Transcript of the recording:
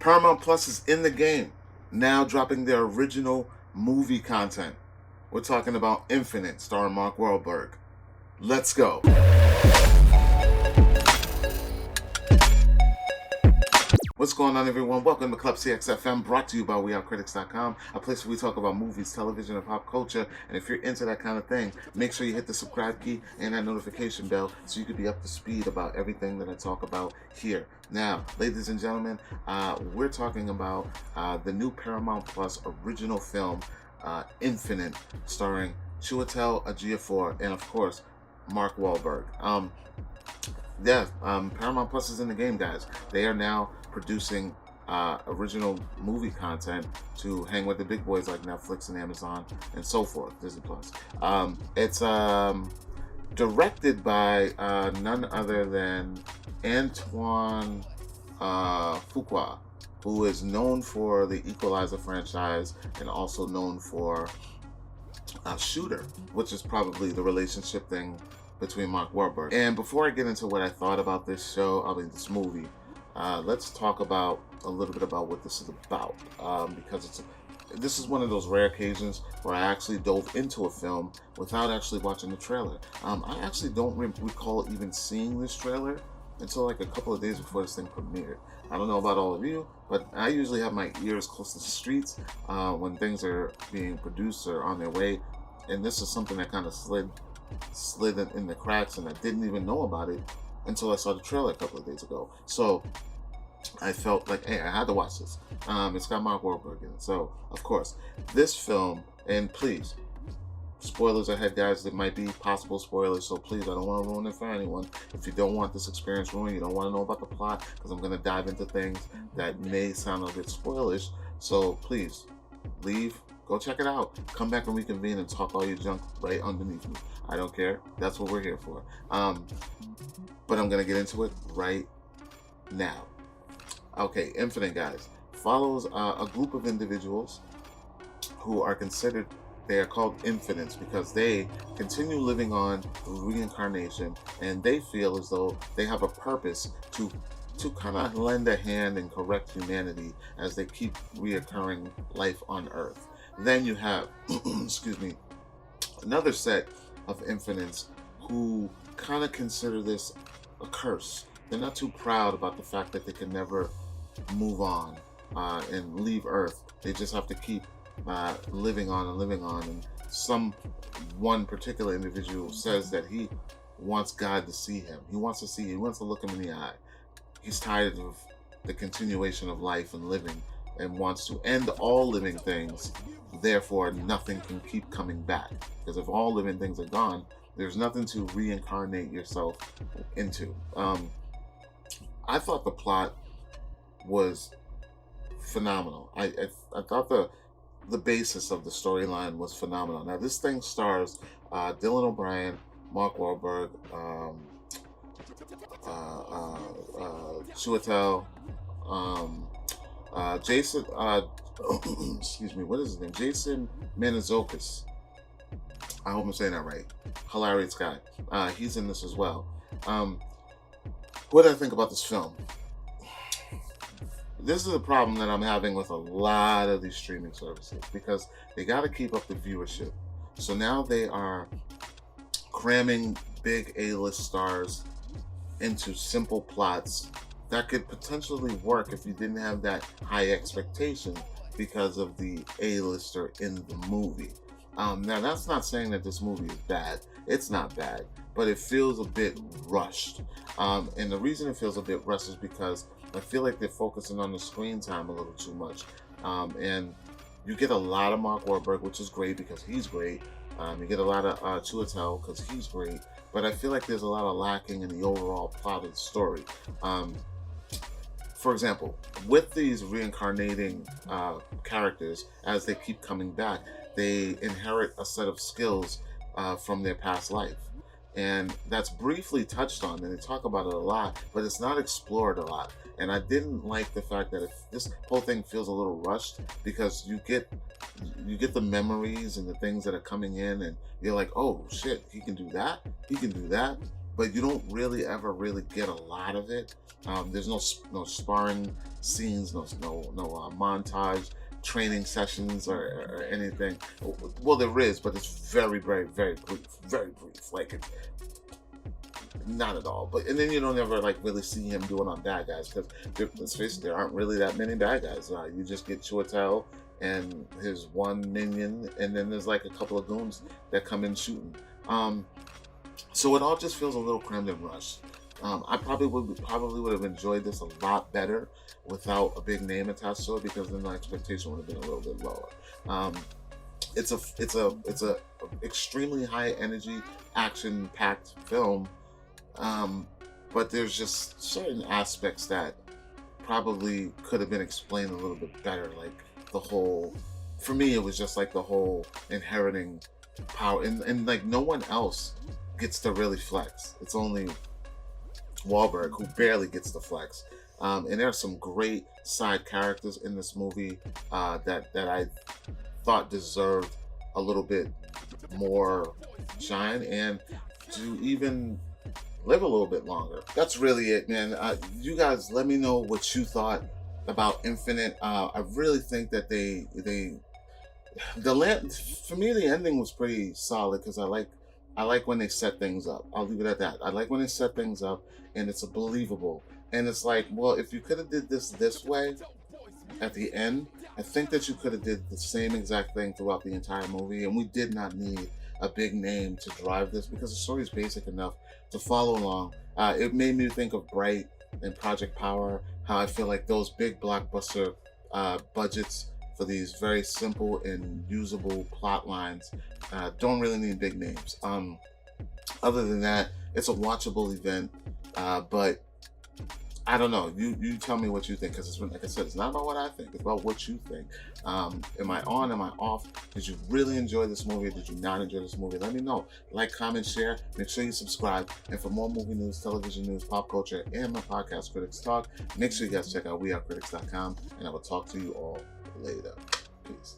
Paramount Plus is in the game, now dropping their original movie content. We're talking about Infinite, starring Mark Wahlberg. Let's go. What's going on, everyone? Welcome to Klepcx FM, brought to you by WeAreCritics.com, a place where we talk about movies, television, and pop culture. And if you're into that kind of thing, make sure you hit the subscribe key and that notification bell so you can be up to speed about everything that I talk about here. Now, ladies and gentlemen, we're talking about the new Paramount Plus original film, Infinite, starring Chiwetel, Ejiofor, and of course, Mark Wahlberg. Paramount Plus is in the game, guys. They are now producing original movie content to hang with the big boys like Netflix and Amazon and so forth, Disney Plus. It's directed by none other than Antoine Fuqua, who is known for the Equalizer franchise and also known for Shooter, which is probably the relationship thing between Mark Wahlberg. And before I get into what I thought about this movie, let's talk about a little bit about what this is about, because this is one of those rare occasions where I actually dove into a film without actually watching the trailer. I actually don't recall even seeing this trailer until like a couple of days before this thing premiered. I don't know about all of you, but I usually have my ears close to the streets when things are being produced or on their way, and this is something that kind of slid in the cracks, and I didn't even know about it until I saw the trailer a couple of days ago. So I felt like, hey, I had to watch this. It's got Mark Wahlberg in it. So, of course, this film, and please, spoilers ahead, guys. There might be possible spoilers, so please, I don't want to ruin it for anyone. If you don't want this experience ruined, you don't want to know about the plot, because I'm going to dive into things that may sound a bit spoilish. So please, leave, go check it out. Come back and reconvene and talk all your junk right underneath me. I don't care. That's what we're here for. But I'm going to get into it right now. Okay, Infinite, guys, follows a group of individuals who are considered, they are called infinites because they continue living on reincarnation, and they feel as though they have a purpose to kind of lend a hand and correct humanity as they keep reoccurring life on Earth. Then you have, excuse me, another set of infinites who kind of consider this a curse. They're not too proud about the fact that they can never move on and leave Earth. They just have to keep living on and living on. And one particular individual says that he wants God to see him. He wants to look him in the eye. He's tired of the continuation of life and living and wants to end all living things. Therefore, nothing can keep coming back. Because if all living things are gone, there's nothing to reincarnate yourself into. I thought the plot was phenomenal. I thought the basis of the storyline was phenomenal. Now, this thing stars Dylan O'Brien, Mark Wahlberg, Chiwetel, Jason, excuse me, what is his name? Jason Mantzoukas. I hope I'm saying that right. Hilarious guy. He's in this as well. What did I think about this film? This is a problem that I'm having with a lot of these streaming services because they got to keep up the viewership. So now they are cramming big A-list stars into simple plots that could potentially work if you didn't have that high expectation because of the A-lister in the movie. Now, that's not saying that this movie is bad. It's not bad, but it feels a bit rushed. And the reason it feels a bit rushed is because I feel like they're focusing on the screen time a little too much. And you get a lot of Mark Wahlberg, which is great because he's great. You get a lot of Chiwetel because he's great. But I feel like there's a lot of lacking in the overall plot of the story. For example, with these reincarnating characters, as they keep coming back, they inherit a set of skills from their past life. And that's briefly touched on, and they talk about it a lot, but it's not explored a lot. And I didn't like the fact that this whole thing feels a little rushed because you get the memories and the things that are coming in, and you're like, oh shit, he can do that, but you don't really ever really get a lot of it. There's no sparring scenes, no montage training sessions or anything. Well, there is, but it's very brief, very brief. Like it's not at all. But and then you don't ever like really see him doing on bad guys, because let's face it, there aren't really that many bad guys. You just get Chiwetel and his one minion, and then there's like a couple of goons that come in shooting. So it all just feels a little crammed and rushed. I probably would have enjoyed this a lot better without a big name attached to it, because then the expectation would have been a little bit lower. It's a extremely high energy, action packed film, but there's just certain aspects that probably could have been explained a little bit better. Like the whole, for me, it was just like the whole inheriting power, and like no one else gets to really flex. It's only Wahlberg who barely gets to flex. And there are some great side characters in this movie that I thought deserved a little bit more shine and to even live a little bit longer. That's really it, man. You guys, let me know what you thought about Infinite. I really think that for me, the ending was pretty solid, because I like when they set things up. I'll leave it at that. I like when they set things up and it's believable. And it's like, well, if you could have did this way at the end, I think that you could have did the same exact thing throughout the entire movie. And we did not need a big name to drive this, because the story is basic enough to follow along. It made me think of Bright and Project Power, how I feel like those big blockbuster budgets for these very simple and usable plot lines don't really need big names. Other than that, it's a watchable event, but I don't know. You tell me what you think, because like I said, it's not about what I think. It's about what you think. Am I on? Am I off? Did you really enjoy this movie? Or did you not enjoy this movie? Let me know. Like, comment, share. Make sure you subscribe. And for more movie news, television news, pop culture, and my podcast, Critics Talk, make sure you guys check out wearecritics.com. And I will talk to you all later. Peace.